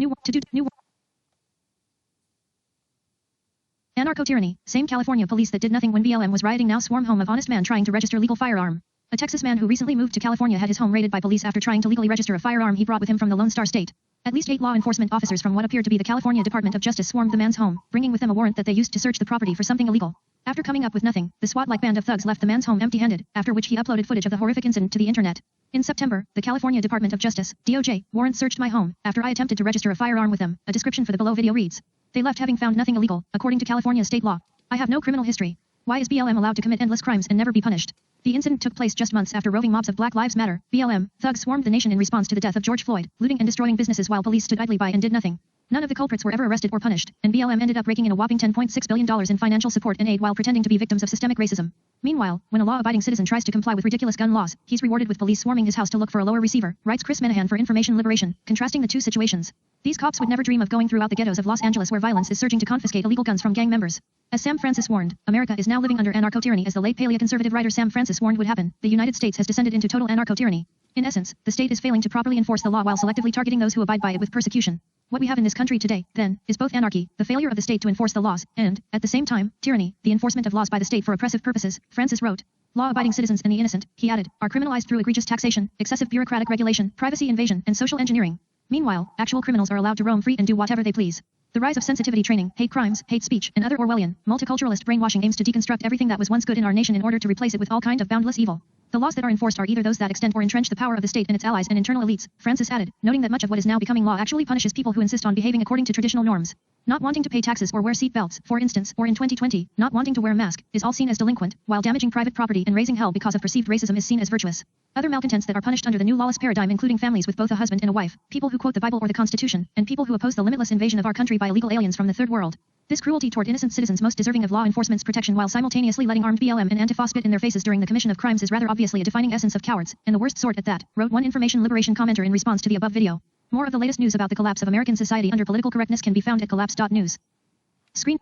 New Anarcho-tyranny. Same California police that did nothing when BLM was rioting now swarm home of honest man trying to register legal firearm. A Texas man who recently moved to California had his home raided by police after trying to legally register a firearm he brought with him from the Lone Star State. At least 8 law enforcement officers from what appeared to be the California Department of Justice swarmed the man's home, bringing with them a warrant that they used to search the property for something illegal. After coming up with nothing, the SWAT-like band of thugs left the man's home empty-handed, after which he uploaded footage of the horrific incident to the internet. In September, the California Department of Justice, DOJ, warrant searched my home, after I attempted to register a firearm with them. A description for the below video reads, "They left having found nothing illegal, according to California state law. I have no criminal history. Why is BLM allowed to commit endless crimes and never be punished?" The incident took place just months after roving mobs of Black Lives Matter, BLM, thugs swarmed the nation in response to the death of George Floyd, looting and destroying businesses while police stood idly by and did nothing. None of the culprits were ever arrested or punished, and BLM ended up raking in a whopping $10.6 billion in financial support and aid while pretending to be victims of systemic racism. Meanwhile, when a law-abiding citizen tries to comply with ridiculous gun laws, he's rewarded with police swarming his house to look for a lower receiver, writes Chris Menahan for Information Liberation, contrasting the two situations. These cops would never dream of going throughout the ghettos of Los Angeles where violence is surging to confiscate illegal guns from gang members. As Sam Francis warned, America is now living under anarcho-tyranny. As the late paleoconservative writer Sam Francis warned would happen, the United States has descended into total anarcho-tyranny. In essence, the state is failing to properly enforce the law while selectively targeting those who abide by it with persecution. What we have in this country today, then, is both anarchy, the failure of the state to enforce the laws, and, at the same time, tyranny, the enforcement of laws by the state for oppressive purposes, Francis wrote. Law-abiding citizens and the innocent, he added, are criminalized through egregious taxation, excessive bureaucratic regulation, privacy invasion, and social engineering. Meanwhile, actual criminals are allowed to roam free and do whatever they please. The rise of sensitivity training, hate crimes, hate speech, and other Orwellian, multiculturalist brainwashing aims to deconstruct everything that was once good in our nation in order to replace it with all kind of boundless evil. The laws that are enforced are either those that extend or entrench the power of the state and its allies and internal elites, Francis added, noting that much of what is now becoming law actually punishes people who insist on behaving according to traditional norms. Not wanting to pay taxes or wear seat belts, for instance, or in 2020, not wanting to wear a mask, is all seen as delinquent, while damaging private property and raising hell because of perceived racism is seen as virtuous. Other malcontents that are punished under the new lawless paradigm including families with both a husband and a wife, people who quote the Bible or the Constitution, and people who oppose the limitless invasion of our country by illegal aliens from the Third World. This cruelty toward innocent citizens most deserving of law enforcement's protection while simultaneously letting armed BLM and Antifa spit in their faces during the commission of crimes is rather obviously a defining essence of cowards, and the worst sort at that, wrote one Information Liberation commenter in response to the above video. More of the latest news about the collapse of American society under political correctness can be found at collapse.news. Screen.